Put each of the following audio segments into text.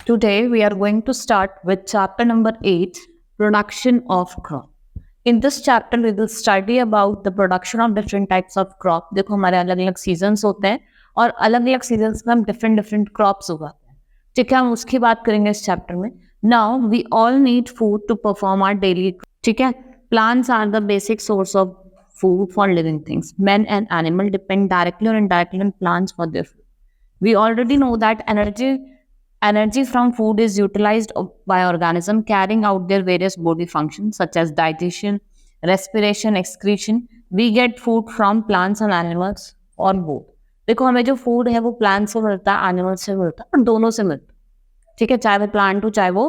Today we are going to start with chapter number 8, production of crop. In this chapter we will study about the production of different types of crop. देखो हमारे अलग अलग seasons होते हैं और अलग अलग सीजन्स में हम डिफरेंट क्रॉप्स उगाते हैं. ठीक है, हम उसकी बात करेंगे इस चैप्टर में. Now we all need food to perform our daily. ठीक है, plants are the basic source of food for living things. Men and animal depend directly or indirectly on plants for their food. We already know that energy from food is utilized by organism carrying out their various body functions such as digestion, respiration, excretion. We get food from plants and animals or both. देखो हमें जो food है वो plant से मिलता है, animal से मिलता है, और दोनों से मिलता है. ठीक है, चाहे वो प्लांट हो चाहे वो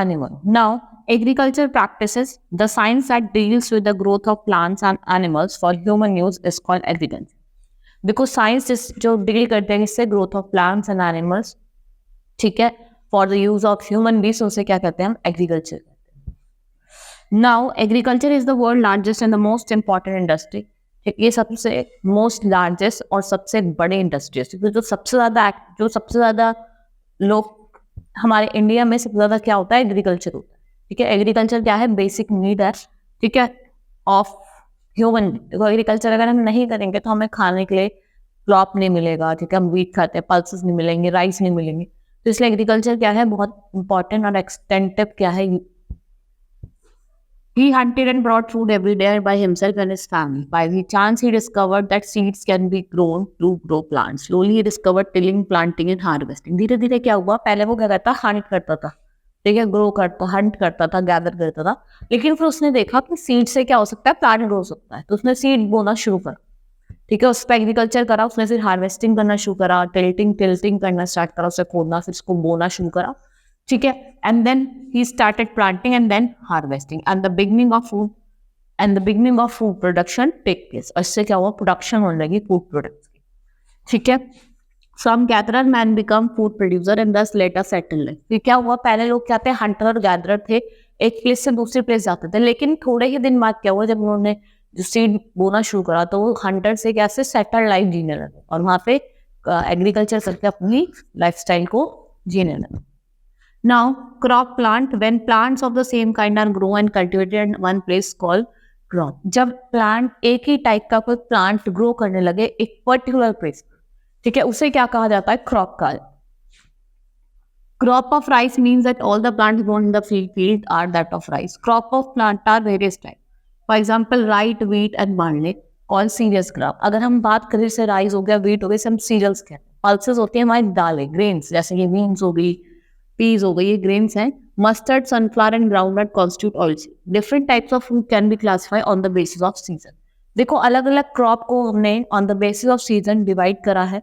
animal. Now agriculture practices, the science that deals with the growth of plants and animals for human use is called agriculture. Because science is जो deal करते हैं इससे growth of plants and animals, ठीक है, for the use of human beings, उसे क्या कहते हैं हम agriculture कहते हैं. Now agriculture is the world largest and the most important industry. ये सबसे most largest और सबसे बड़े इंडस्ट्री है. जो सबसे ज़्यादा लोग हमारे इंडिया में सबसे ज़्यादा क्या होता है, एग्रीकल्चर होता है. ठीक है, एग्रीकल्चर क्या है, बेसिक नीड है. ठीक है, ऑफ ह्यूमन. देखो एग्रीकल्चर अगर हम नहीं करेंगे तो हमें खाने के लिए क्रॉप नहीं मिलेगा. ठीक है, हम वीट खाते हैं, पल्सेस नहीं मिलेंगे, राइस नहीं मिलेंगे. तो इसलिए एग्रीकल्चर क्या है, बहुत इंपॉर्टेंट और एक्सटेंसिव क्या है. He hunted and brought food every day by himself and his family. By the chance he discovered that seeds can be grown to grow plants. Slowly he discovered tilling, planting and harvesting. धीरे धीरे क्या हुआ, पहले वो क्या करता, Hunt करता था. ठीक है, ग्रो करता, हंट करता था, गैदर करता था. लेकिन फिर उसने देखा कि सीड से क्या हो सकता है, प्लांट ग्रो हो सकता है. तो उसने सीड बोना शुरू करा. ठीक है, उस पर एग्रीकल्चर करा. उसने फिर हार्वेस्टिंग करना शुरू करा, टिल्टिंग करना स्टार्ट करा, उसे खोदना, फिर उसको बोना शुरू करा. ठीक है, and then he started planting and then harvesting and the beginning of food production take place. इससे क्या हुआ, प्रोडक्शन होने लगी फूड प्रोडक्ट्स की. ठीक है, From gatherer man become food producer and thus later settled life. फिर क्या हुआ, पहले लोग क्या थे, हंटर और गैदरर थे, एक प्लेस से दूसरी प्लेस जाते थे. लेकिन थोड़े ही दिन बाद क्या हुआ, जब उन्होंने जो सीड बोना शुरू करा तो वो हंटर से कैसे सेटल लाइफ जीने लगे और वहाँ पे एग्रीकल्चर करके अपनी लाइफस्टाइल को जीने लगे. Now crop plant, when plants of the same kind are grow and cultivated in one place called crop. जब प्लांट एक ही टाइप का कोई प्लांट ग्रो करने लगे एक पर्टिकुलर प्लेस, ठीक है, उसे क्या कहा जाता है, क्रॉप का. Crop of rice means that all the plants grown in the field are that of rice. Crop of plant are various type. For example right, wheat and barley all cereals crop. अगर हम बात करें जैसे rice हो गया, wheat हो गया, हम सीरियल्स कहते हैं. पल्सेस होती है हमारी दालें, ग्रेन्स, जैसे कि बीन्स हो गई, पीज हो गई, ये ग्रेन्स हैं. Mustard, sunflower and groundnut constitute oilseed. Different types of food can be classified on the basis off season. देखो अलग अलग क्रॉप को हमने on the basis off season divide करा है.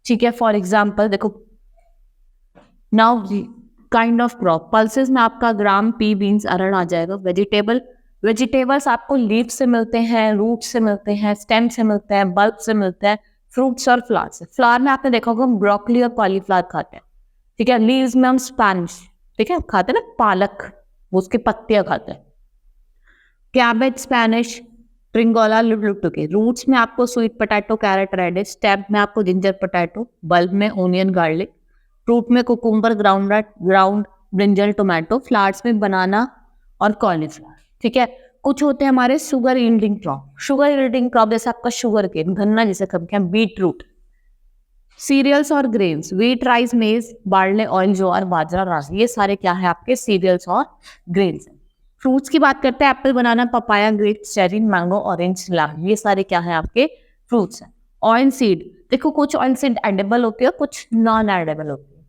ठीक है, फॉर एग्जाम्पल देखो now kind of crop. Pulses में आपका ग्राम, पी, बीन्स, अरहर आ जाएगा. वेजिटेबल्स आपको लीफ से मिलते हैं, रूट से मिलते हैं, स्टेम से मिलते हैं, बल्ब से मिलते हैं, फ्रूट्स और फ्लावर से. फ्लावर में आपने देखा होगा हम ब्रोकली और कॉलीफ्लावर खाते हैं. ठीक है, लीव्स में हम स्पैनिश, ठीक है, खाते हैं ना, पालक, वो उसकी पत्तियां खाते हैं. कैबेज, स्पैनिश, ट्रिंगोला, लुटुके. रूट्स में आपको sweet potato, carrot, radish. Stem में आपको जिंजर पोटैटो, बल्ब में ओनियन, गार्लिक. फ्रूट में cucumber, ground brinjal, tomato. Flowers में बनाना और कॉलीफ्लावर. ठीक है, कुछ होते हैं हमारे शुगर यील्डिंग क्रॉप, जैसे आपका शुगर केन, गन्ना जिसे कहते हैं, बीट रूट. सीरियल्स और ग्रेन्स, व्हीट, राइस, मेज, बार्ले, ऑयल, ज्वार, बाजरा, राजमा. ये सारे क्या है आपके सीरियल्स और ग्रेन्स. फ्रूट्स की बात करते हैं, apple, banana, papaya, grapes, cherry, mango, orange, lime. ये सारे क्या है आपके फ्रूट्स हैं. ऑयल सीड, देखो कुछ ऑयल सीड एडिबल होती है, कुछ नॉन एडिबल होती है.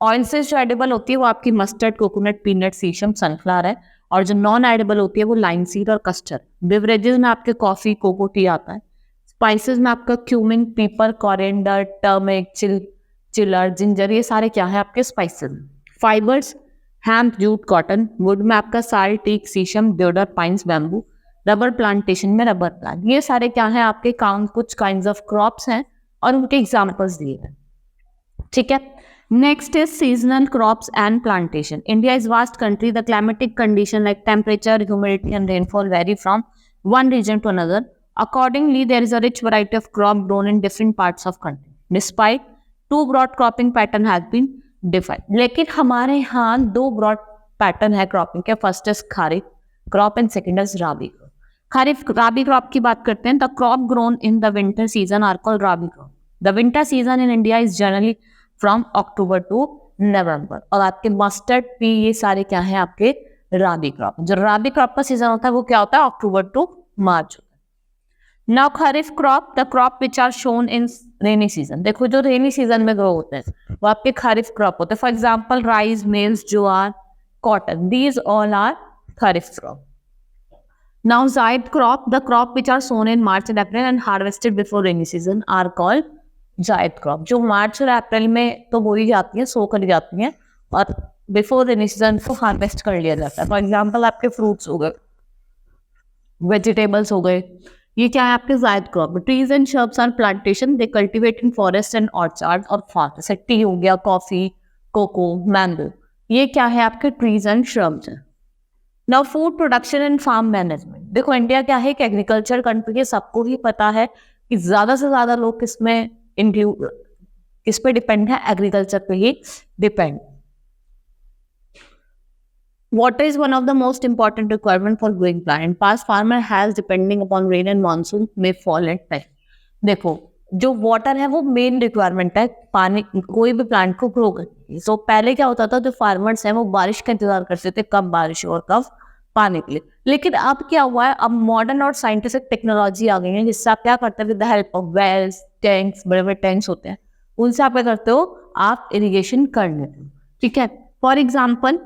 ऑयल सीड जो एडिबल होती है वो आपकी मस्टर्ड, कोकोनट, पीनट, सीसम, सनफ्लावर है. और जो नॉन एडिबल होती है वो लाइन सीड और कस्टर्ड. बेवरेजेस में आपके कॉफी, कोको, टी आता है. स्पाइसेस में आपका क्यूमिन, पीपर, कोरिएंडर, टर्मरिक, चिलर, जिंजर. ये सारे क्या है आपके spices. Fibres, hemp, jute, cotton. Would में आपका साल, टीक, शीशम, देवदार, पाइन्स, बैम्बू. रबर प्लांटेशन में रबर प्लांट. ये सारे क्या है आपके कुछ काइंड्स ऑफ क्रॉप्स हैं और उनके एग्जांपल्स दिए हैं. ठीक है, next is seasonal crops and plantation. India is vast country. The climatic condition like temperature, humidity and rainfall vary from one region to another. Accordingly, there is a rich variety of crop grown in different parts of country. Despite two broad cropping pattern has been define. लेकिन हमारे यहाँ दो broad pattern है cropping के, first is kharif crop and second is rabi crop. Kharif rabi crop की बात करते हैं, the crop grown in the winter season are called rabi crop. The winter season in India is generally from October to November. और आपके mustard P ये सारे क्या है आपके राबी क्रॉप। जो राबी क्रॉप का सीजन होता है वो क्या होता है, अक्टूबर टू मार्च होता है। Now kharif crop, the crop which are sown in rainy season. देखो जो रेनी सीजन में ग्रो होते हैं वो आपके खरीफ क्रॉप होते हैं। For example rice, maize, jowar, cotton, these all are kharif crop. Now zaid crop, the crop which are sown in March and April and harvested before rainy season are called zaid crop. जो मार्च और अप्रैल में तो बोई जाती है, सो करी जाती है, और बिफोर रेनी सीजन को हार्वेस्ट कर लिया जाता है। फॉर एग्जाम्पल आपके फ्रूट्स हो गए, वेजिटेबल्स हो गए, ये क्या है आपके zaid crop. Trees and shrubs are plantation, they cultivate in forest and orchard और फार्म। जैसे टी हो गया, कॉफी, कोको, मैंगो, ये क्या है आपके ट्रीज एंड शर्ब्स हैं। Now food production and farm management. देखो इंडिया क्या है, एक एग्रीकल्चर कंट्री है, सबको ही पता है कि ज्यादा से ज्यादा लोग किसमें इंक्लूड, किस पे डिपेंड है, एग्रीकल्चर पे ही depend. Water is one of the most important requirement for growing plant. In past, farmer has depending upon rain and monsoon may fall at time. देखो जो वाटर है वो मेन रिक्वायरमेंट है पानी कोई भी प्लांट को ग्रो करने की। सो पहले क्या होता था, जो फार्मर्स हैं वो बारिश का इंतजार करते थे, कब बारिश और कब पानी के लिए। लेकिन अब क्या हुआ है, अब मॉडर्न और साइंटिफिक टेक्नोलॉजी आ गई है, जिससे आप क्या करते हैं, with the help of wells, tanks, बड़े बड़े टैंक्स होते हैं, उनसे आप क्या करते हो, आप इरिगेशन कर लेते हो। ठीक है, for example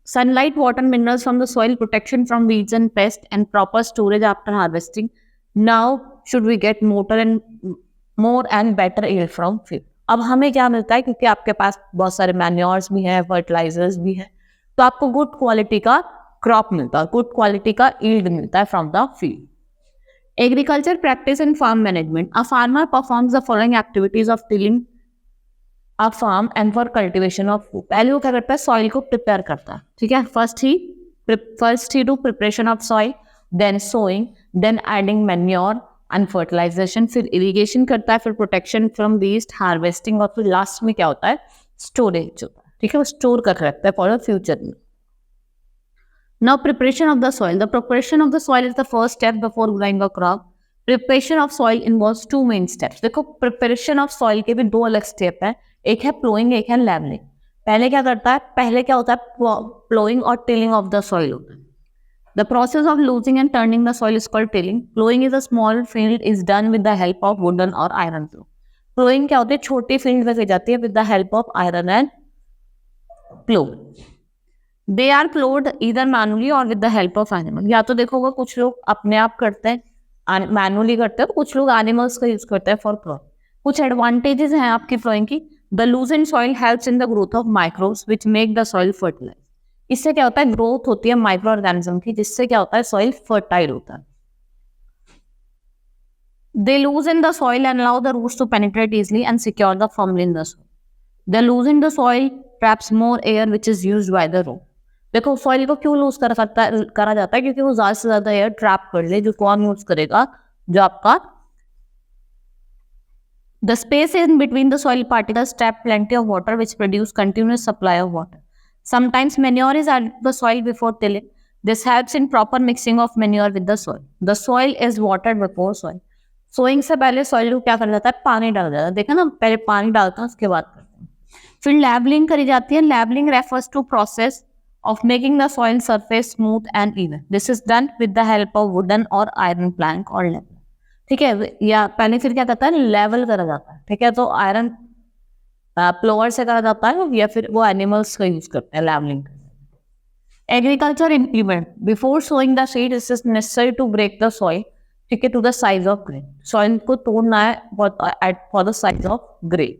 sunlight, water, minerals from the soil, protection from weeds and pests, and proper storage after harvesting. Now should we get more and better yield from field. अब हमें क्या मिलता है, क्योंकि आपके पास बहुत सारे मैन्योर्स भी हैं, फर्टिलाइजर्स भी हैं, तो आपको गुड क्वालिटी का क्रॉप मिलता है, गुड क्वालिटी का यील्ड मिलता है from the field. Agriculture practice and farm management. A farmer performs the following activities of tilling a farm and for cultivation of food. पहले वो क्या करता है, सॉइल को प्रिपेयर करता है। ठीक है, first he do preparation of soil, then sowing, then adding manure and fertilisation, फिर इरिगेशन करता है, फिर प्रोटेक्शन फ्रॉम वेस्ट, हार्वेस्टिंग, और फिर लास्ट में क्या होता है, स्टोरेज होता है। ठीक है, वो स्टोर करके रखता है फॉर द फ्यूचर में। Now preparation of the soil. The preparation of the soil is the first step before growing a crop. Preparation of soil involves two main steps. देखो प्रिपरेशन ऑफ सॉइल के भी दो अलग step है, एक है ploughing, एक है लेवलिंग। पहले क्या करता है, पहले क्या होता है, प्लोइंग और टिलिंग ऑफ द सॉइल होता है। The process of losing and turning the soil is called tilling. Ploughing is a small field is done with the help of wooden और आयरन प्लो। प्लोइंग क्या होती है, छोटी field में की जाती है with the help of iron and plough. They are ploughed either manually और with the help of animal. या तो देखोगे कुछ लोग अपने आप करते हैं, मैनुअली करते हैं, कुछ लोग एनिमल्स का यूज करते हैं फॉर प्लो। कुछ एडवांटेजेस हैं आपकी प्लोइंग की। The loosened soil helps in the growth of microbes which make the soil fertilize. इससे क्या होता है, ग्रोथ होती है माइक्रो ऑर्गेनिज्म की, जिससे क्या होता है, सॉइल फर्टाइल होता है। They loosen the soil and allow the roots to penetrate easily and secure the firmly in the soil. The loosen the soil traps more air which is used by the root. देखो soil को क्यों loose करा जाता है, क्योंकि वो ज्यादा से ज्यादा एयर ट्रैप कर ले, जो कौन यूज करेगा, जो आपका the space in between the soil particles trap plenty of water which produce continuous supply of water. Sometimes manure is added to the soil before tilling. This helps in proper mixing of manure with the soil. The soil is watered before soil. Sowing से पहले soil को क्या कर जाता है, पानी डाल जाता है। देखा ना, पहले पानी डालता है, उसके बाद करते हैं। फिर लेवलिंग करी जाती है। Levelling refers to process of making the soil surface smooth and even. This is done with the help of wooden or iron plank or level. ठीक है, या पहले फिर क्या करता है, लेवल करा जाता है। ठीक है, तो आयरन प्लोअर से करा जाता है, या फिर वो एनिमल्स का यूज करते हैं levelling. Agriculture implement. Before sowing the seed it is necessary to break the soil, ठीक है, to the size of grain. Soil को तोड़ना है for the size of grain.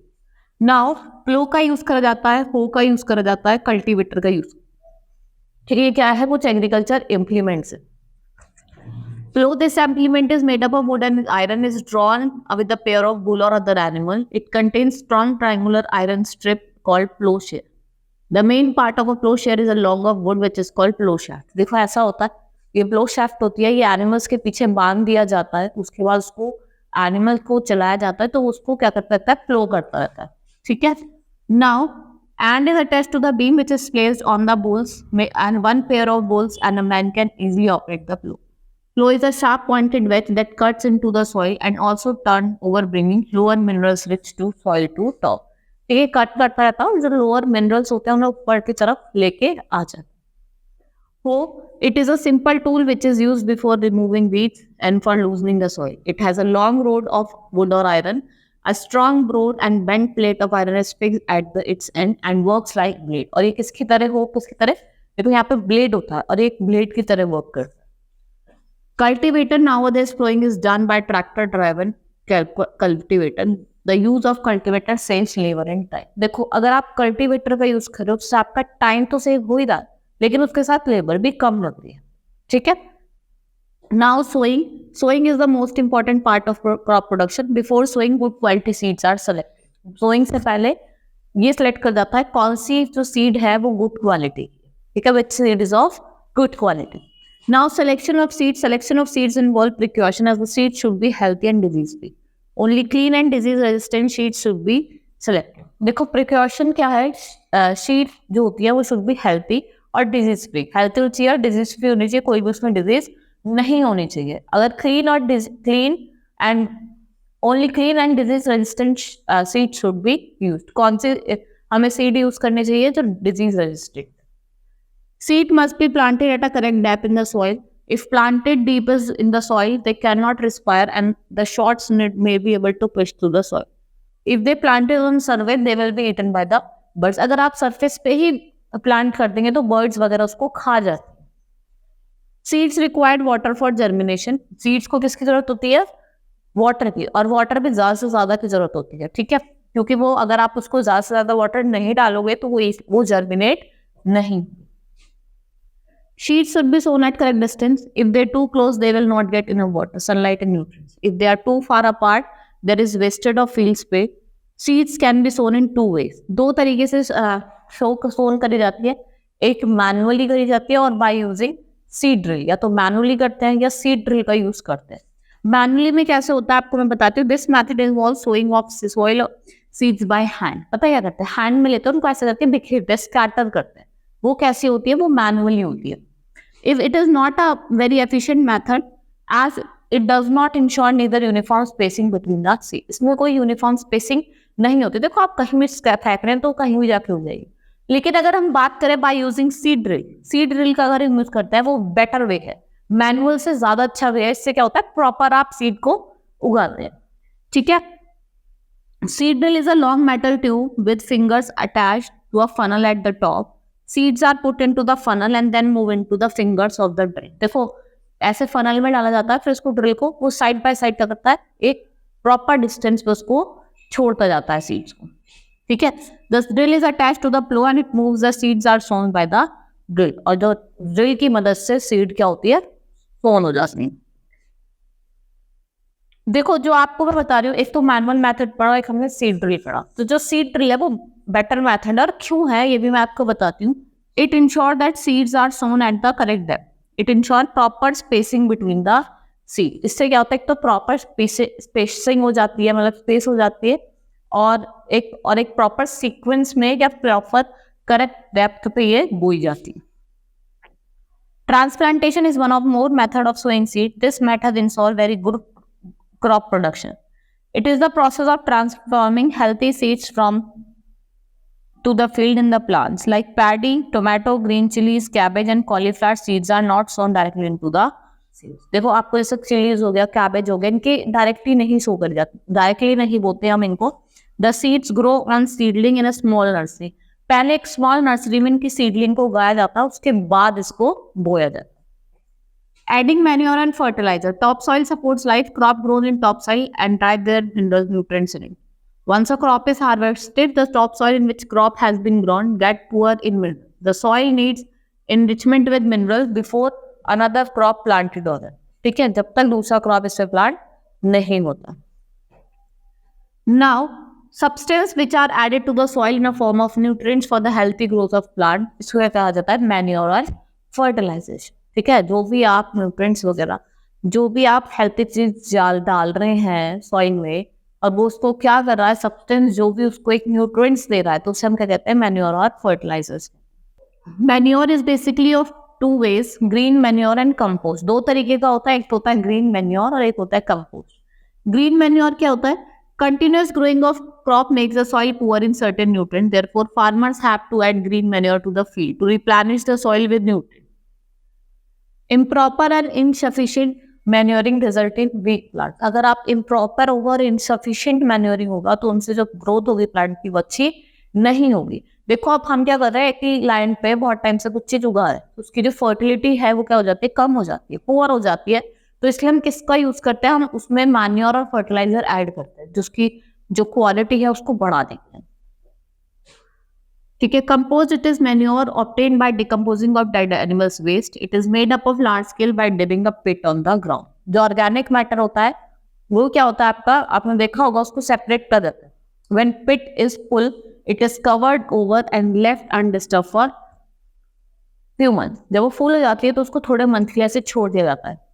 Now plough का यूज करा जाता है, हो का यूज करा जाता है, कल्टीवेटर का यूज। ठीक है, क्या है, कुछ एग्रीकल्चर इम्प्लीमेंट्स है। Plow, this implement is made up of wood and iron, is drawn with a pair of bull or other animal. It contains strong triangular iron strip called plowshare. The main part of a plowshare is a log of wood which is called plow shaft. देखो ऐसा होता है, ये प्लो shaft होती है, ये animals के पीछे बांध दिया जाता है, उसके बाद उसको एनिमल को चलाया जाता है, तो उसको क्या करता रहता है, प्लो करता रहता है। ठीक है, now and is attached to the beam which is placed on the bolts and one pair of bolts and a man can easily operate the plow. Plow is a sharp pointed wedge that cuts into the soil and also turn over bringing lower minerals rich to soil to top. ये cut करता रहता है, जो lower minerals होते हैं उन्हें ऊपर की तरफ लेके आ जाते हैं. So it is a simple tool which is used before removing weeds and for loosening the soil. It has a long rod of wood or iron. A strong broad and bent plate of iron is fixed at its end and works like blade. और ये किसकी तरह हो, किसकी तरह? देखो यहाँ पे ब्लेड होता है और एक ब्लेड की तरह वर्क करता है. Cultivator nowadays plowing is done by tractor driven cultivator. The use of cultivator saves labor and time. देखो अगर आप कल्टीवेटर का यूज कर रहे हो तो आपका टाइम तो सेव हो ही रहा है, लेकिन उसके साथ लेबर भी कम लगती है. ठीक है. Now sowing is the most important part of crop production. Before sowing, good quality seeds are selected. Sowing से पहले ये select कर जाता है कौन सी जो seed है वो good quality. ठीक है, which seed is of good quality. Now selection of seeds involve precaution as the seed should be healthy and disease free. Only clean and disease resistant seeds should be selected. देखो precaution क्या है, seed जो होती है वो should be healthy और disease free. Healthy होनी चाहिए और disease free होनी चाहिए, कोई भी उसमें disease नहीं होनी चाहिए. अगर clean and only clean and disease resistant seed should be used. कौन से हमें seed use करने चाहिए जो disease resistant. Seed must be planted at a correct depth in the soil. If planted deep in the soil, they cannot respire and the shoots may be able to push through the soil. If they planted on surface, they will be eaten by the birds. अगर आप surface पे ही plant कर देंगे तो birds वगैरह उसको खा जाते हैं. Seeds required water for germination. Seeds को किसकी जरूरत होती है? Water की, और water भी ज़्यादा से ज़्यादा की जरूरत होती है. ठीक है, क्योंकि वो अगर आप उसको ज़्यादा से ज़्यादा water नहीं डालोगे तो वो germinate नहीं. Seeds should be sown at correct distance. If they are too close, they will not get enough water, sunlight and nutrients. If they are too far apart, there is wasted of field space. Seeds can be sown in two ways. दो तरीके से सोन करी जाती है. एक manually करी जाती है और बाय यूजिंग सीड ड्रिल. या तो मैनुअली करते हैं या सीड ड्रिल का यूज करते हैं. मैनुअली में कैसे होता है आपको मैं बताती हूँ. This method involve sowing of soil seeds by hand. पता क्या करते हैं, हैंड में लेते हैं उनको ऐसे करके बिखेरते हैं, स्कैटर करते हैं. वो कैसी होती है, वो मैनुअली होती है. If it is not a very efficient method, as it does not ensure neither uniform spacing between the seeds. इसमें कोई uniform spacing नहीं होती. देखो आप कहीं भी फेंक रहे हैं तो कहीं भी जाके हो जाएगी. लेकिन अगर हम बात करें by using seed drill का अगर यूज करते हैं वो better way है. मैनुअल से ज्यादा अच्छा वे है. इससे क्या होता है, प्रॉपर आप सीड को उगाते हैं. ठीक है. Seed drill is a long metal tube with fingers attached to a funnel at the top. Seeds are put into the funnel and then move into the fingers of the drill. देखो ऐसे funnel में डाला जाता है, फिर उसको drill को वो साइड बाय साइड क्या करता है, एक प्रॉपर डिस्टेंस पे उसको छोड़ता जाता है सीड्स को. ठीक है. The drill is attached to the plow and it moves. The seeds are sown by the drill. और जो ड्रिल की मदद से सीड क्या होती है, सोन हो जाती है. देखो जो आपको मैं बता रही हूँ, एक तो मैनुअल मेथड पढ़ा, एक हमने सीड ड्रिल पढ़ा. तो जो सीड ड्रिल है वो बेटर मेथड और क्यों है ये भी मैं आपको बताती हूँ. It ensure that seeds are sown at the correct depth. It ensure proper spacing between the seed. इससे क्या होता है, एक तो प्रॉपर स्पेसिंग हो जाती है, मतलब स्पेस हो जाती है, और एक प्रॉपर सीक्वेंस में या प्रॉपर करेक्ट डेप्थ पे ये बोई जाती है. Transplantation is one of more method of sowing seed. This method ensure very good crop production. It is the process of transforming healthy seeds to the field in the plants like paddy, tomato, green chilies, cabbage and cauliflower. Seeds are not sown directly into the seeds. देखो आपको जैसे chillies हो गया, cabbage हो गया, इनके directly नहीं सो कर जाते, डायरेक्टली नहीं बोते हम इनको. The seeds grow on seedling in a small nursery. पहले एक स्मॉल नर्सरी में इनकी सीडलिंग को उगाया जाता है, उसके बाद इसको बोया जाता है. Adding manure and fertilizer. Topsoil supports life. Crop grown in topsoil and drive their nutrients in it. Once a crop is harvested, the topsoil in which crop has been grown get poor in minerals. The soil needs enrichment with minerals before another crop planted on it. ठीक है, जब तक दूसरा crop इस पे plant नहीं होता. Now, substances which are added to the soil in a form of nutrients for the healthy growth of plant, इसको कहा जाता है manure और fertilization. ठीक है, जो भी आप न्यूट्रिएंट्स वगैरह, जो भी आप हेल्थी चीज डाल रहे हैं सॉइल में, और वो उसको क्या कर रहा है, सब्सटेंस जो भी उसको एक न्यूट्रिएंट्स दे रहा है, तो उसे हम क्या कहते हैं, मैन्योर और fertilisers. Manure is basically of two ways, green manure and compost. दो तरीके का होता है, एक होता है ग्रीन मैन्योर और एक होता है कंपोस्ट। ग्रीन मैन्योर क्या होता है, continuous growing of crop makes the soil poor in certain nutrients, therefore farmers have to add green manure to the field to replenish the soil with nutrients. Improper and insufficient manuring result in weak plants. अगर आप improper और insufficient manuring होगा तो उनसे जो growth होगी plant की वो अच्छी नहीं होगी। देखो अब हम क्या कर रहे हैं कि लैंड पे बहुत टाइम से कुछ चीज उगा है, उसकी जो फर्टिलिटी है वो क्या हो जाती है, कम हो जाती है, पुअर हो जाती है। तो इसलिए हम किसका यूज करते हैं, हम उसमें मैन्योर और फर्टिलाइजर ऐड करते हैं, जिसकी जो क्वालिटी है उसको बढ़ा देते हैं। ठीक है। Compost, it is manure obtained by decomposing of dead animals waste. It is made up of large scale by digging a pit on the ground. जो ऑर्गेनिक मैटर होता है वो क्या होता है आपका, आपने देखा होगा, उसको सेपरेट कर देते हैं। When pit is full it is covered over and left undisturbed for few months. जब वो फुल हो जाती है तो उसको थोड़े मंथ के लिए ऐसे छोड़ दिया जाता है।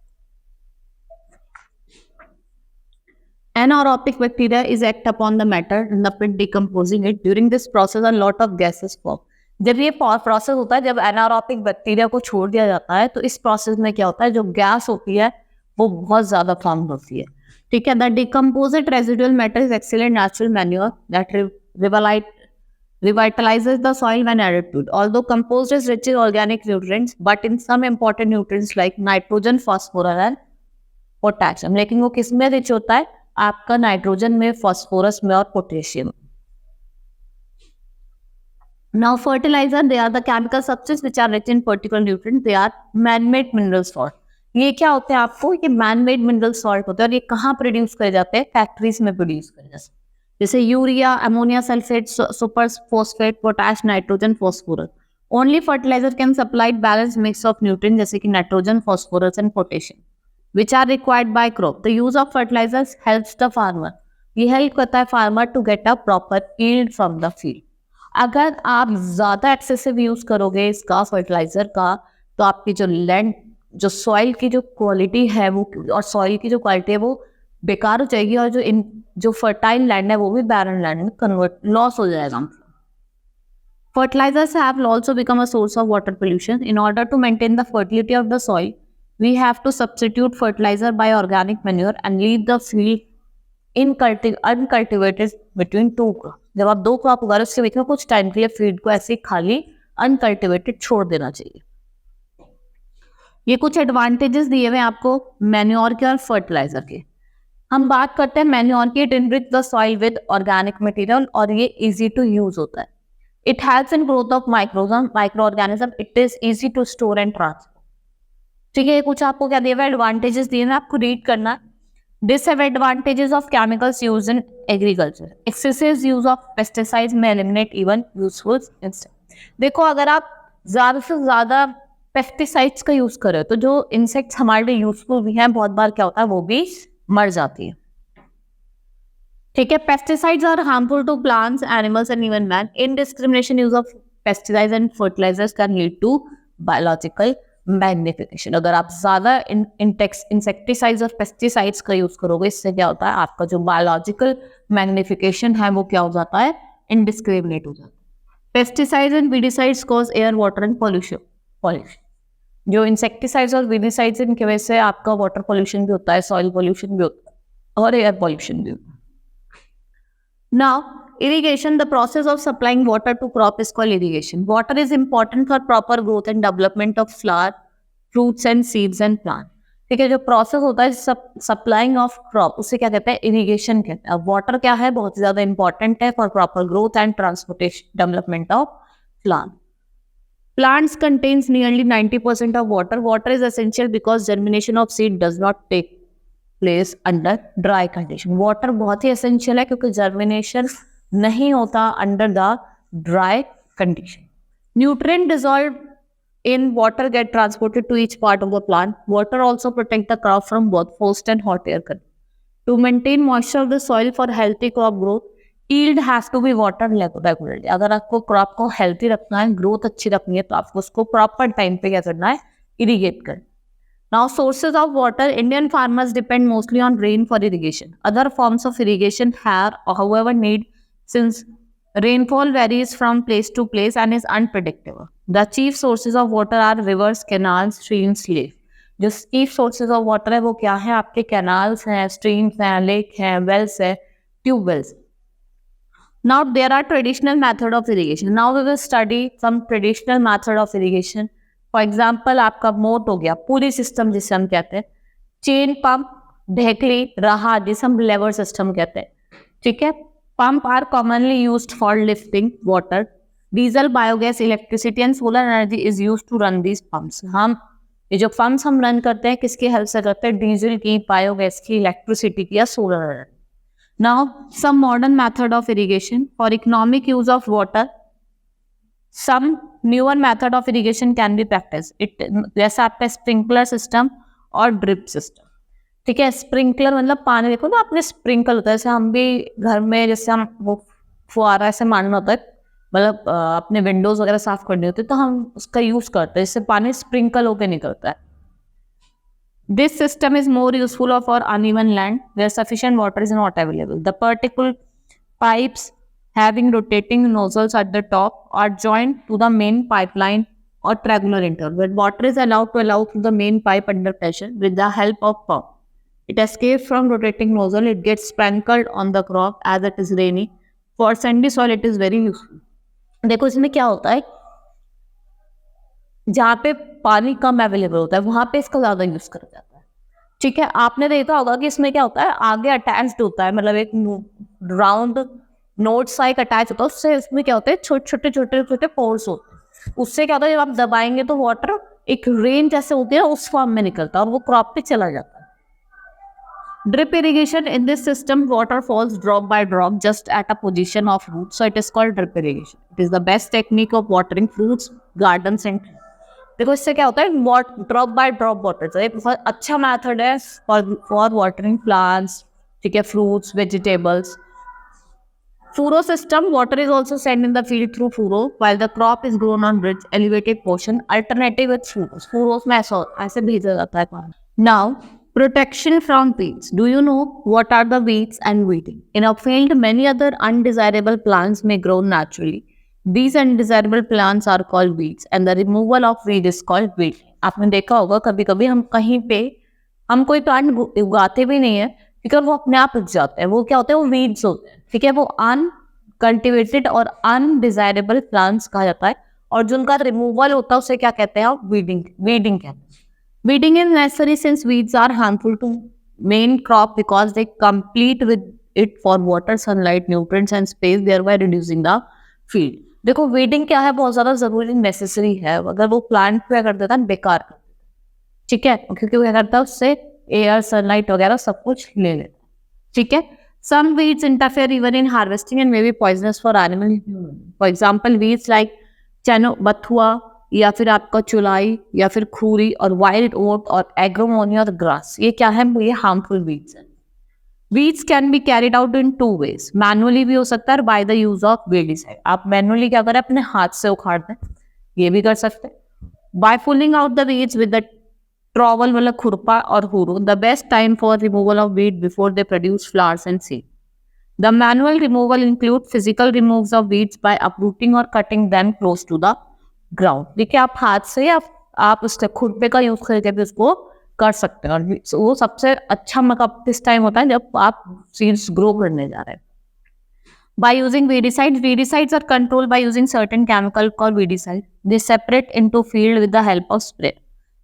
Anaerobic bacteria is act upon the matter in the pit, decomposing it. During this process, a lot of gases form. जब ये प्रोसेस होता है, जब एनारोबिक बैक्टीरिया को छोड़ दिया जाता है, तो इस प्रोसेस में क्या होता है, जो गैस होती है वो बहुत ज्यादा फॉर्म होती है। ठीक है। The decomposed residual matter is excellent natural manure that revitalizes the soil when added to it. Although compost is rich in organic nutrients, but in some important nutrients like nitrogen, phosphorus and potassium. लेकिन वो किस में rich होता है, आपका nitrogen में, phosphorus में और potassium. Now fertiliser, they are the chemical substance which are rich in particular nutrient, they are man-made mineral salt. ये क्या होते हैं आपको, ये मैन-मेड मिनरल सॉल्ट होते हैं और ये कहाँ प्रोड्यूस करे जाते हैं, फैक्ट्रीज में प्रोड्यूस करे जाते हैं, जैसे urea, ammonia sulphate, super phosphate, potash, nitrogen, phosphorus. Only fertiliser can supply balance mix of nutrient जैसे कि nitrogen, phosphorus and potassium which are required by crop. The use of fertilizers helps the farmer. ये help करता है farmer to get a proper yield from the field. अगर आप ज़्यादा excessive use करोगे इसका, फर्टिलाइजर का, तो आपकी जो लैंड, जो सॉइल की जो क्वालिटी है वो, और सॉइल की जो क्वालिटी है वो बेकार हो जाएगी, और जो फर्टाइल लैंड है वो भी बैरन लैंड में कन्वर्ट, लॉस हो जाएगा। Fertilizers have also become a source of water pollution. In order to maintain the fertility of the soil, we have to substitute fertilizer by organic manure and leave the field uncultivated between two crops. जब आप दो crop उगा रहे हो उसके बीच में कुछ time के लिए फील्ड को ऐसे खाली अनकल्टिवेटेड छोड़ देना चाहिए। ये कुछ एडवांटेजेस दिए हुए आपको मैन्योर के और फर्टिलाइजर के। हम बात करते हैं मैन्योर की। It enrich the soil with organic material और ये इजी टू यूज होता है। It helps in growth of micro organism. It is easy to store and transfer. ठीक है। कुछ आपको क्या दिया हुआ, एडवांटेजेस दिए हैं, आपको रीड करना। Disadvantages of chemicals used in agriculture. Excessive use of pesticides में एलिमिनेट इवन यूजफुल इंसेक्ट। देखो अगर आप ज्यादा से ज्यादा पेस्टिसाइड्स का यूज करें तो जो इंसेक्ट्स हमारे लिए यूजफुल भी हैं, बहुत बार क्या होता है वो भी मर जाती है। ठीक है। Pesticides are harmful to plants, animals and even man. Indiscrimination use of pesticides and fertilisers can lead to biological magnification. अगर आप ज्यादा इंसेक्टिसाइड्स और पेस्टिसाइड्स का यूज करोगे, इससे क्या होता है, आपका जो बायोलॉजिकल मैग्निफिकेशन है वो क्या हो जाता है, इनडिस्क्रिमिनेट हो जाता है। Pesticides and weedicides cause air, water and pollution. जो इंसेक्टिसाइड्स और वीडिसाइड्स, इनकी वजह से आपका वाटर पॉल्यूशन भी होता है, सॉइल पॉल्यूशन भी होता है और एयर पॉल्यूशन भी होता है। Now, irrigation, the process of supplying water to crop is called irrigation. Water is important for proper growth and development of flower, fruits and seeds and plant. ठीक है। जो प्रोसेस होता है सप्लाइंग ऑफ क्रॉप, उसे क्या कहते हैं, irrigation कहते हैं। वाटर क्या है, बहुत ज्यादा इंपॉर्टेंट है for proper growth and transportation development of plant. Plants contains nearly 90% of water. Water is essential because germination of seed does not take place under dry condition. Water बहुत ही essential है क्योंकि germination नहीं होता under the dry condition. Nutrient dissolved in water get transported to each part of the plant. Water also protect the crop from both frost and hot air conditions. To maintain moisture of the soil for healthy crop growth, yield has to be water regularly. अगर आपको crop को healthy रखना है, growth अच्छी रखनी है, तो आपको उसको प्रॉपर टाइम पे क्या करना है, इरिगेट करना। Now, sources of water. Indian farmers depend mostly on rain for irrigation. Other forms of irrigation have, however, need since rainfall varies from place to place and is unpredictable. The chief sources of water are rivers, canals, streams, lakes. जो chief sources of water है वो क्या है? आपके canals हैं, streams हैं, lake हैं, wells हैं, tube wells. Now there are traditional method of irrigation. Now we will study some traditional method of irrigation. For example, आपका मोट हो गया, पूरी सिस्टम जिसे हम कहते हैं, चेन पंप, ढेकली, रहा जिसे हम लेवर सिस्टम कहते हैं, ठीक है. Pump are commonly used for lifting water. Diesel, biogas, electricity and solar energy is used to run these pumps. हम ये जो पंप्स हम रन करते हैं किसकी हेल्प से करते हैं? डीजल की, बायोगैस की, इलेक्ट्रिसिटी की या solar energy. Now, some modern method of irrigation for economic use of water. Some newer method of irrigation can be practiced. जैसे आपका स्प्रिंकलर सिस्टम और ड्रिप सिस्टम, ठीक है. स्प्रिंकलर मतलब पानी, देखो ना आपने स्प्रिंकल होता है, जैसे हम भी घर में जैसे हम वो फुहारा ऐसे मारना होता है, मतलब अपने विंडोज वगैरह साफ करनी होती है तो हम उसका यूज करते हैं, इससे पानी स्प्रिंकल होकर निकलता है. This system is more useful for uneven land where sufficient water is not available. The particle pipes having rotating nozzles at the top are joined to the main pipeline or triangular interval. When water is allowed to allow through the main pipe under pressure with the help of pump, it escapes from rotating nozzle. It gets sprinkled on the crop as it is rainy. For sandy soil, it is very useful. देखो इसमें क्या होता है, जहाँ पे पानी कम available होता है वहां पे इसका ज्यादा यूज करा जाता है, ठीक है. आपने देखा होगा कि इसमें क्या होता है, आगे अटैच्ड होता है, मतलब एक राउंड नोट सा एक अटैच होता है, उससे इसमें क्या होता है, छोटे छोटे पोर्स होते हैं. उससे क्या होता है, जब आप दबाएंगे तो वाटर एक रेन जैसे होती है उस फॉर्म में निकलता है और वो क्रॉप पे चला जाता है. Drip irrigation. In this system, water falls drop by drop just at a position of root, so it is called drip irrigation. It is the best technique of watering fruits, gardens and trees. देखो इससे क्या होता है, drop by drop water, एक बहुत अच्छा method है for watering plants, ठीक है, fruits, vegetables. Furrow system. Water is also send in the field through furrow while the crop is grown on ridge elevated portion. Alternative with furrows. फूरोस में ऐसे भेजा जाता है पानी. Now, protection from weeds. Do you know what are the weeds and weeding? In a field, many other undesirable plants may grow naturally. These undesirable plants are called weeds and the removal of weed is called weeding. आपने देखा होगा कभी कभी हम कहीं पे हम कोई प्लांट उगाते भी नहीं है क्योंकि वो अपने आप उग जाते हैं, वो क्या होते हैं, वो वीड्स होते हैं, ठीक है. वो अनकल्टिवेटेड और अनडिजायरेबल प्लांट्स कहा जाता है और जो उनका रिमूवल होता है उसे क्या कहते हैं, वीडिंग कहते हैं. Weeding is necessary since weeds are harmful to main crop because they compete with it for water, sunlight, nutrients and space, thereby reducing the field. देखो weeding क्या है, बहुत ज्यादा जरूरी नेसेसरी है. अगर वो प्लांट पे कर देता है बेकार कर देता है, ठीक है, क्योंकि वो क्या करता है उससे एयर, सनलाइट वगैरह सब कुछ ले लेता है, ठीक है. Some weeds interfere even in harvesting and may be poisonous for animal. For example, weeds like चनो, बथुआ या फिर आपका चुलाई या फिर खूरी और वाइल्ड ओट और एग्रोमोनिया और ग्रास, ये क्या है, ये हार्मफुल वीड्स हैं. Weeds can be carried out in 2 ways. Manually भी हो सकता है by the use of weedicide. आप मैनुअली क्या करें, अपने हाथ से उखाड़ दें, ये भी कर सकते हैं. By pulling out the weeds with the trowel मतलब खुरपा और harrow. The best time for removal of weed before they produce flowers and seed. The manual removal include physical removes of weeds by uprooting और cutting them close to the ground. देखिए आप हाथ से आप उसके खुरपे का यूज करके भी उसको कर सकते हैं और वो सबसे अच्छा मतलब इस टाइम होता है जब आप सीड्स ग्रो करने जा रहे हैं. By using weedicides, weedicides are controlled by using certain chemical called weedicide. They separate into field with the help of spray.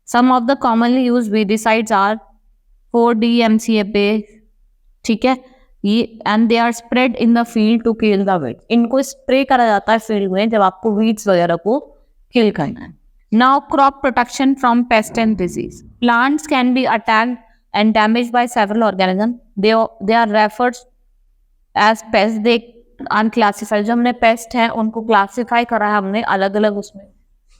Some of the commonly used weedicides are 4-DMCA, ठीक है, ये and they are spread in the field to kill the weeds. इनको spray करा जाता है field में जब आपको वीड्स वगैरह को किल करना है. Now, crop protection from pest and disease. Plants can be attacked and damaged by several organisms. They are referred as pests. They are classified. जो हमने पेस्ट हैं उनको क्लासीफाई करा है हमने अलग अलग उसमें.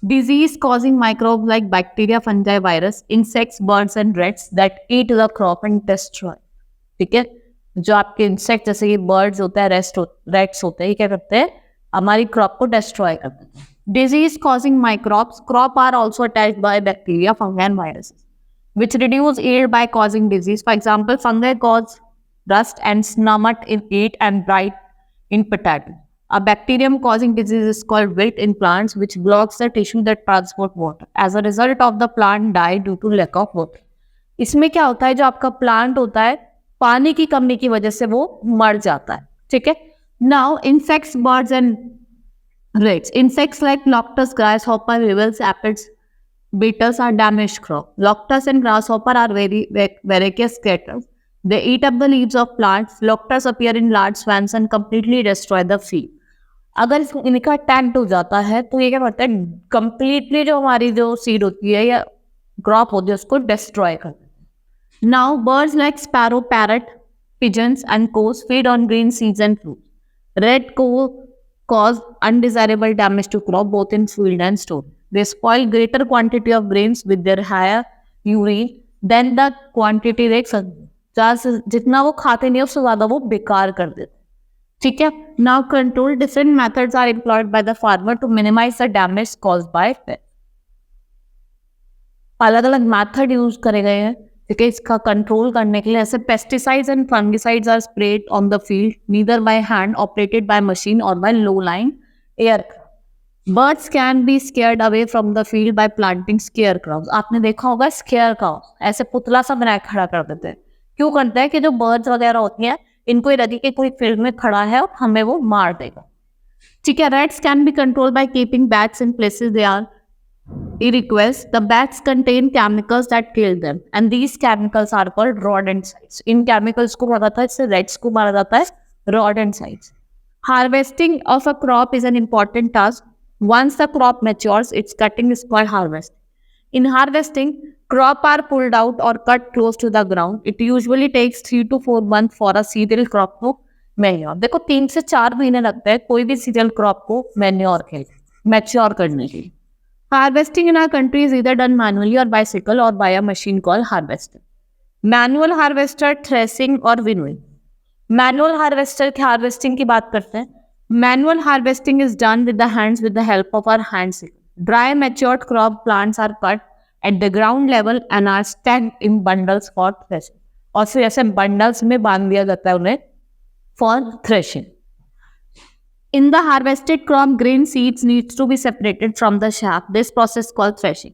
Disease causing microbes like bacteria, fungi, virus, insects, birds and rats that eat the crop and destroy. ठीक है, जो आपके इंसेक्ट जैसे कि बर्ड्स होते हैं, रेट्स होते हैं, ये क्या करते हैं, हमारी क्रॉप को डिस्ट्रॉय कर देते हैं. Disease causing microbes. Crop are also attacked by bacteria, fungi and viruses. which reduce yield by causing disease. For example, fungi cause rust and smut in wheat and blight in potato. A bacterium causing disease is called wilt in plants, which blocks the tissue that transport water. As a result of the plant die due to lack of water. इसमें क्या होता है, जो आपका plant होता है पानी की कमी की वजह से वो मर जाता है. ठीक है. Now insects, birds and rates. Insects like locusts, grasshopper, weevils, aphids, beetles are damaged crop. Locusts and grasshopper are very voracious critters. They eat up the leaves of plants. Locusts appear in large swarms and completely destroy the field. अगर इनका attack हो जाता है तो ये क्या करता है, कंप्लीटली जो हमारी जो सीड होती है या क्रॉप होती है उसको डिस्ट्रॉय कर देता है. Now birds like sparrow, parrot, pigeons and crows feed on green seeds and fruits. Red crow cause undesirable damage to crop both in field and store. They spoil greater quantity of grains with their higher urine than the quantity they जितना वो खाते नहीं उससे ज्यादा वो बेकार कर देते. ठीक है. Now control, different methods are employed by the farmer to minimize the damage caused by pest. अलग अलग मेथड यूज करे गए हैं ठीक है इसका कंट्रोल करने के लिए. ऐसे pesticides and fungicides are spread on the field neither by hand, operated by machine और by low line air. Birds can be scared away from the field by planting scarecrows. आपने देखा होगा square Krause ऐसे पुतला सा बना खड़ा कर देते हैं. क्यों करते हैं कि जो बर्ड्स वगैरह होती हैं इनको यदि के कोई फील्ड में खड़ा है और हमें वो मार देगा. ठीक है. Rats can be control by keeping bats in places they are irrequest. The bats contain chemicals that kill them and these chemicals are called rodenticides. In chemicals को मारा जाता है, इससे rats को मारा जाता है rodenticides. Harvesting of a crop is an important task. Once the crop matures, its cutting is called harvest. In harvesting, crop are pulled out or cut close to the ground. It usually takes 3 to 4 months for a cereal crop to mature. देखो 3 से 4 महीने लगते हैं कोई भी cereal crop को mature करने के लिए. Harvesting in our country is either done manually or by sickle or by a machine called harvester. Manual harvester, threshing और winnowing. Manual harvester की harvesting की बात करते हैं. Manual harvesting is done with the hands with the help of our hand sickle. Dry matured crop plants are cut at the ground level and are stacked in bundles for threshing. और फिर ऐसे bundles में बांध दिया जाता है उन्हें for threshing. In the harvested crop, grain seeds needs to be separated from the chaff. This process is called threshing.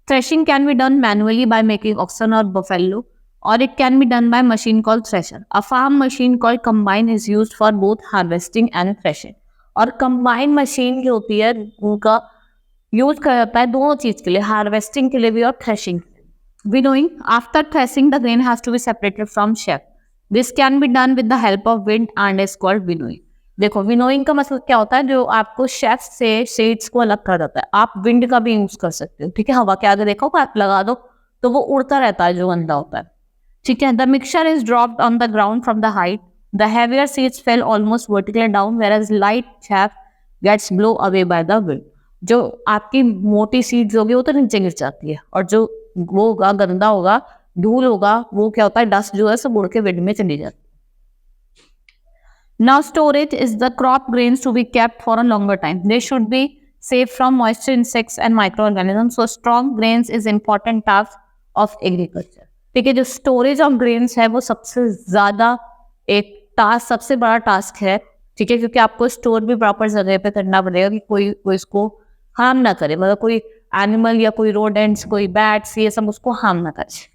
Threshing can be done manually by making oxen or buffalo, or it can be done by a machine called thresher. A farm machine called combine is used for both harvesting and threshing. और combine machine जो होती है उनका use किया जाता है दोनों चीज के लिए, हार्वेस्टिंग के लिए भी और threshing. Winnowing. After threshing, the grain has to be separated from chaff. This can be done with the help of wind and is called winnowing. देखो विनोइंग का मतलब क्या होता है, जो आपको शेफ से सीड्स को अलग कर देता है. आप विंड का भी यूज कर सकते हो. ठीक है. हवा के आगे देखो आप लगा दो तो वो उड़ता रहता है जो गंदा होता है. ठीक है. The mixture is dropped on the ground from the height. The heavier seeds fall almost vertically down whereas light chaff gets blow away by the wind. जो आपकी मोटी सीड्स होगी वो तो नीचे गिर जाती है और जो वो होगा गंदा होगा धूल होगा वो क्या होता है डस्ट जो है सब उड़ के विंड में चली जाती है. Now storage is the crop grains to be kept for a longer time. They should be safe from moisture, insects and microorganisms. So strong grains is important task of agriculture. ठीक है. जो storage of grains है वो सबसे ज्यादा एक task, सबसे बड़ा टास्क है. ठीक है. क्योंकि आपको स्टोर भी प्रॉपर जगह पे करना पड़ेगा कि कोई इसको हार्म ना करे, मतलब कोई एनिमल या कोई रोडेंट्स, कोई बैट्स ये सब उसको हार्म ना करे.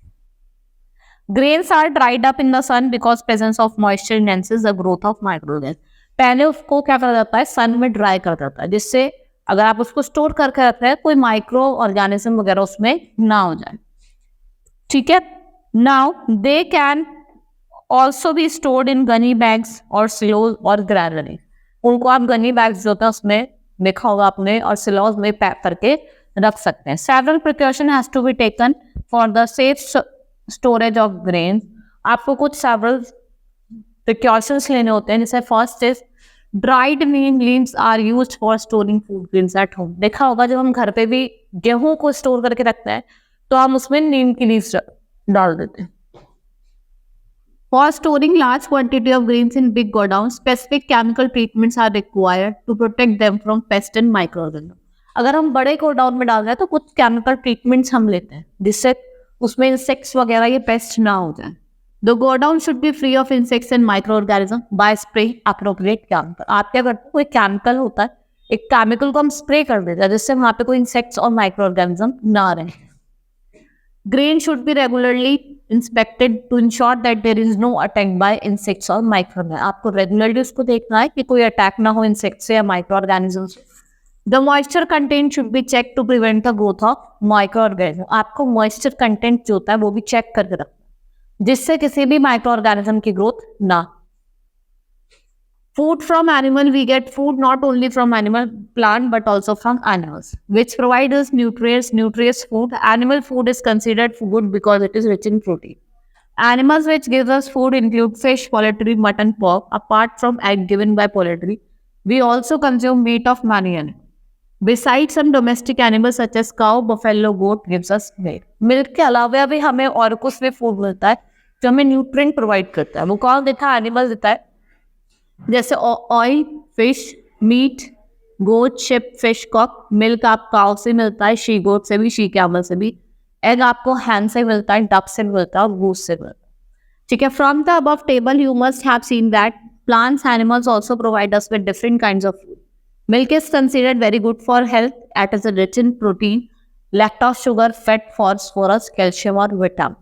Grains are dried up in the sun because presence of moisture enhances the growth of microorganisms. पहले उसको क्या करा जाता है, सन में ड्राई कर जाता है, जिससे अगर आप उसको स्टोर करके रखते हैं कोई माइक्रो ऑर्गेनिज्म वगैरह उसमें ना हो जाए. ठीक है. Now they can also be stored in Ghani bags और सिलोज और ग्रैनरी. उनको आप गनी बैग्स जो होता है उसमें देखा होगा आपने और सिलोज में पैक करके रख सकते हैं. Several precaution has to be taken for the safe storage of grain. आपको कुछ सेवरल प्रिकॉशंस लेने होते हैं. जैसे first is dried neem leaves are used for storing food grains at home. देखा होगा जब हम घर पे भी गेहूं को स्टोर करके रखते हैं तो हम उसमें नीम की लीव्स डाल देते हैं. For storing large quantity of grains in big godown specific chemical treatments are required to protect them from pest and microorganism. अगर हम बड़े गोडाउन में डाल रहे हैं तो कुछ केमिकल ट्रीटमेंट्स हम लेते हैं जिससे उसमें इंसेक्ट्स वगैरह ये पेस्ट ना हो जाए। The godown should be free of insects and micro organism by spray appropriate chemical. आप क्या करते हो, कोई केमिकल होता है, एक केमिकल को हम स्प्रे कर देते हैं जिससे वहां पे कोई इंसेक्ट्स और माइक्रो ऑर्गेनिज्म ना रहे। Grain should be regularly inspected to ensure that there is no attack by insects और माइक्रो। आपको रेगुलरली उसको देखना है कि कोई अटैक ना हो इंसेक्ट से या माइक्रो ऑर्गेनिज्म से। The moisture content should be check to prevent the growth of micro organism. आपको मॉइस्चर कंटेंट जो होता है वो भी चेक करके रखना जिससे किसी भी माइक्रो ऑर्गेनिज्म की ग्रोथ ना। Food from animal, we get food not only from animal, plant, but also from animals, which provide us nutritious food. Animal food is considered good because it is rich in protein. Animals which give us food include fish, poultry, mutton, pork. Apart from egg given by poultry, we also consume meat of many animals. Besides some domestic animals such as cow, buffalo, goat gives us milk. Milk के अलावा भी हमें और कुछ भी food मिलता है जो हमें न्यूट्रिएंट प्रोवाइड करता है। वो कौन देता है? एनिमल देता है, जैसे ऑयल, फिश, मीट, गोट, शिप, फिश, कॉक। मिल्क आप काउ से मिलता है, शी गोट से भी, शी कैमल से भी। एग आपको हैन से मिलता है, डक से मिलता है और गूस से मिलता है। ठीक है, from the above table you must have seen that plants animals also provide us with different kinds of food. Milk is considered very good for health. It is rich in protein, lactose, sugar, fat, phosphorus, calcium or vitamin.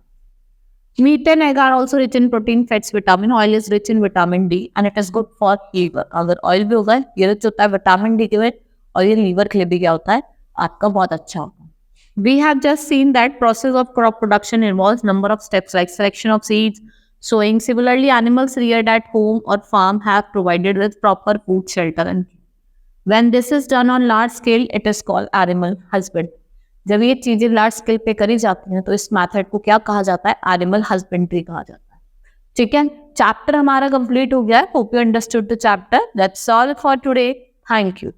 Meat and egg are also rich in protein, fats, vitamin. Oil is rich in vitamin D and it is good for liver. अगर oil भी होगा, ये rich होता है vitamin D के लिए और ये liver के लिए भी क्या होता है, आपका बहुत अच्छा होता है. We have just seen that process of crop production involves number of steps like selection of seeds, sowing. Similarly, animals reared at home or farm have provided with proper food, shelter and when this is done on large scale, it is called animal husband. जब ये चीजें large scale पे करी जाती हैं तो इस method को क्या कहा जाता है? एनिमल हस्बेंड्री कहा जाता है. ठीक है, चैप्टर हमारा कंप्लीट हो गया है. Hope you understood the chapter. That's all for today. Thank you.